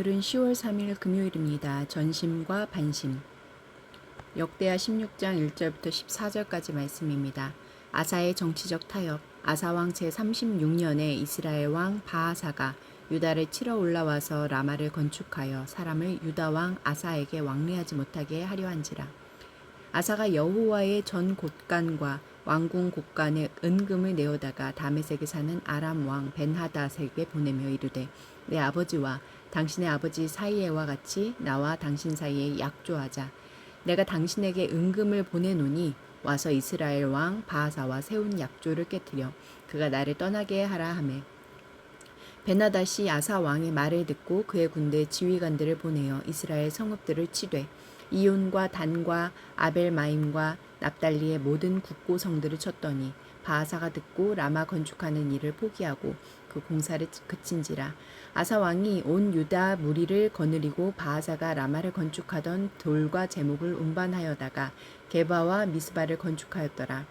오늘은 10월 3일 금요일입니다. 전심과 반심. 역대하 16장 1절부터 14절까지 말씀입니다. 아사의 정치적 타협. 아사왕 제36년에 이스라엘 왕 바하사가 유다를 치러 올라와서 라마를 건축하여 사람을 유다왕 아사에게 왕래하지 못하게 하려 한지라. 아사가 여호와의 전 곳간과 왕궁 곳간에 은금을 내어다가 다메섹에 사는 아람 왕 벤하닷에게 보내며 이르되, 내 아버지와 당신의 아버지 사이에와 같이 나와 당신 사이에 약조하자. 내가 당신에게 은금을 보내노니 와서 이스라엘 왕 바하사와 세운 약조를 깨뜨려 그가 나를 떠나게 하라 하매, 벤하닷이 아사 왕의 말을 듣고 그의 군대 지휘관들을 보내어 이스라엘 성읍들을 치되 이온과 단과 아벨마임과 납달리의 모든 국고 성들을 쳤더니 바하사가 듣고 라마 건축하는 일을 포기하고 그 공사를 그친지라. 아사 왕이 온 유다 무리를 거느리고 바하사가 라마를 건축하던 돌과 제목을 운반하여다가 게바와 미스바를 건축하였더라.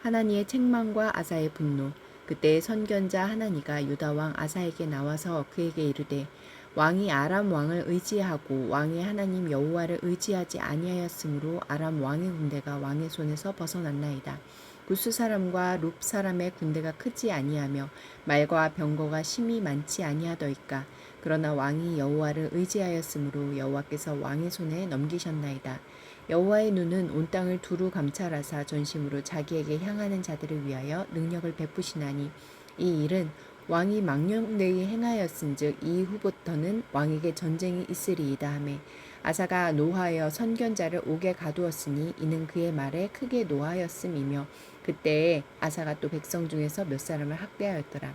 하나니의 책망과 아사의 분노. 그때 선견자 하나니가 유다 왕 아사에게 나와서 그에게 이르되, 왕이 아람 왕을 의지하고 왕의 하나님 여호와를 의지하지 아니하였으므로 아람 왕의 군대가 왕의 손에서 벗어났나이다. 구스 사람과 룹 사람의 군대가 크지 아니하며 말과 병거가 심히 많지 아니하더이까. 그러나 왕이 여호와를 의지하였으므로 여호와께서 왕의 손에 넘기셨나이다. 여호와의 눈은 온 땅을 두루 감찰하사 전심으로 자기에게 향하는 자들을 위하여 능력을 베푸시나니 이 일은 왕이 망령되이 행하였은즉 이후부터는 왕에게 전쟁이 있으리이다 하매, 아사가 노하여 선견자를 옥에 가두었으니 이는 그의 말에 크게 노하였음이며, 그때에 아사가 또 백성 중에서 몇 사람을 학대하였더라.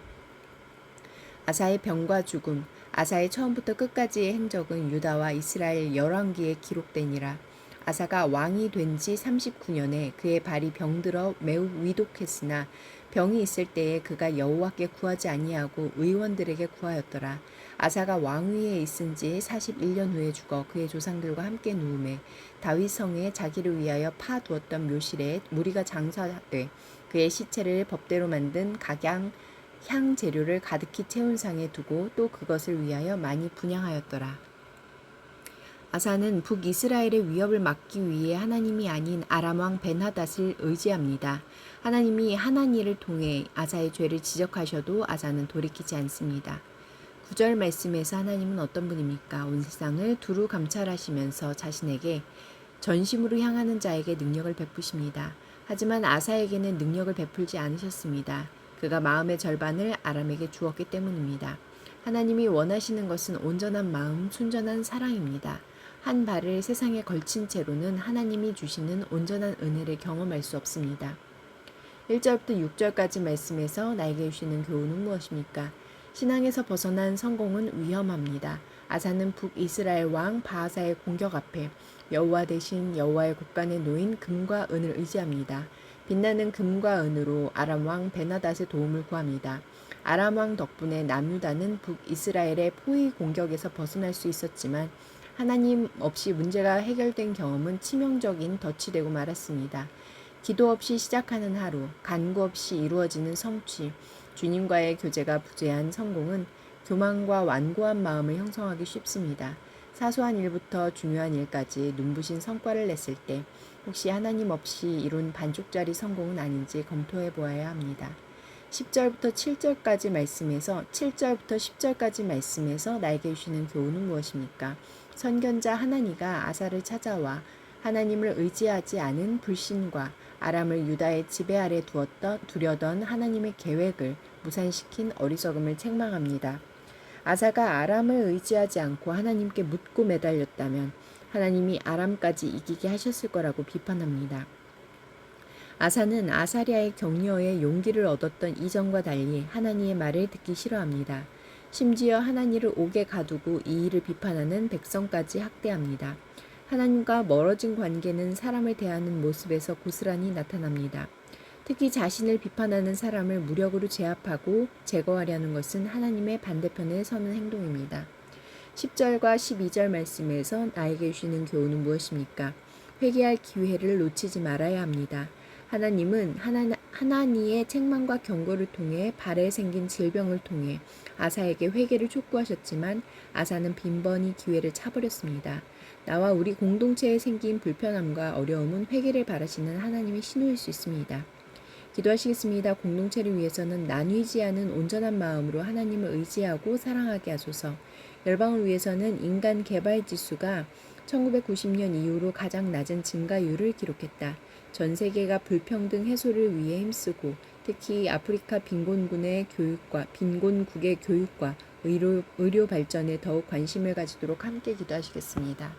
아사의 병과 죽음. 아사의 처음부터 끝까지의 행적은 유다와 이스라엘 열왕기에 기록되니라. 아사가 왕이 된 지 39년에 그의 발이 병들어 매우 위독했으나 병이 있을 때에 그가 여호와께 구하지 아니하고 의원들에게 구하였더라. 아사가 왕위에 있은 지 41년 후에 죽어 그의 조상들과 함께 누움에 다윗 성에 자기를 위하여 파두었던 묘실에 무리가 장사돼 그의 시체를 법대로 만든 각양 향 재료를 가득히 채운 상에 두고 또 그것을 위하여 많이 분향하였더라. 아사는 북이스라엘의 위협을 막기 위해 하나님이 아닌 아람 왕 벤하닷을 의지합니다. 하나님이 하나니를 통해 아사의 죄를 지적하셔도 아사는 돌이키지 않습니다. 9절 말씀에서 하나님은 어떤 분입니까? 온 세상을 두루 감찰하시면서 자신에게 전심으로 향하는 자에게 능력을 베푸십니다. 하지만 아사에게는 능력을 베풀지 않으셨습니다. 그가 마음의 절반을 아람에게 주었기 때문입니다. 하나님이 원하시는 것은 온전한 마음, 순전한 사랑입니다. 한 발을 세상에 걸친 채로는 하나님이 주시는 온전한 은혜를 경험할 수 없습니다. 1절부터 6절까지 말씀에서 나에게 주시는 교훈은 무엇입니까? 신앙에서 벗어난 성공은 위험합니다. 아사는 북이스라엘 왕 바하사의 공격 앞에 여호와 대신 여호와의 곳간에 놓인 금과 은을 의지합니다. 빛나는 금과 은으로 아람 왕 벤하닷의 도움을 구합니다. 아람 왕 덕분에 남유다는 북이스라엘의 포위 공격에서 벗어날 수 있었지만 하나님 없이 문제가 해결된 경험은 치명적인 덫이 되고 말았습니다. 기도 없이 시작하는 하루, 간구 없이 이루어지는 성취, 주님과의 교제가 부재한 성공은 교만과 완고한 마음을 형성하기 쉽습니다. 사소한 일부터 중요한 일까지 눈부신 성과를 냈을 때 혹시 하나님 없이 이룬 반쪽짜리 성공은 아닌지 검토해 보아야 합니다. 10절부터 7절까지 말씀에서 7절부터 10절까지 말씀에서 나에게 주시는 교훈은 무엇입니까? 선견자 하나니가 아사를 찾아와 하나님을 의지하지 않은 불신과 아람을 유다의 지배 아래 두려던 하나님의 계획을 무산시킨 어리석음을 책망합니다. 아사가 아람을 의지하지 않고 하나님께 묻고 매달렸다면 하나님이 아람까지 이기게 하셨을 거라고 비판합니다. 아사는 아사랴의 격려에 용기를 얻었던 이전과 달리 하나님의 말을 듣기 싫어합니다. 심지어 하나님을 옥에 가두고 이 일을 비판하는 백성까지 학대합니다. 하나님과 멀어진 관계는 사람을 대하는 모습에서 고스란히 나타납니다. 특히 자신을 비판하는 사람을 무력으로 제압하고 제거하려는 것은 하나님의 반대편에 서는 행동입니다. 10절과 12절 말씀에서 나에게 주시는 교훈은 무엇입니까? 회개할 기회를 놓치지 말아야 합니다. 하나님은 하나니의 책망과 경고를 통해 발에 생긴 질병을 통해 아사에게 회개를 촉구하셨지만 아사는 빈번히 기회를 차버렸습니다. 나와 우리 공동체에 생긴 불편함과 어려움은 회개를 바라시는 하나님의 신호일 수 있습니다. 기도하시겠습니다. 공동체를 위해서는 나뉘지 않은 온전한 마음으로 하나님을 의지하고 사랑하게 하소서. 열방을 위해서는 인간 개발 지수가 1990년 이후로 가장 낮은 증가율을 기록했다. 전 세계가 불평등 해소를 위해 힘쓰고 특히 아프리카 빈곤국의 교육과 의료 발전에 더욱 관심을 가지도록 함께 기도하시겠습니다.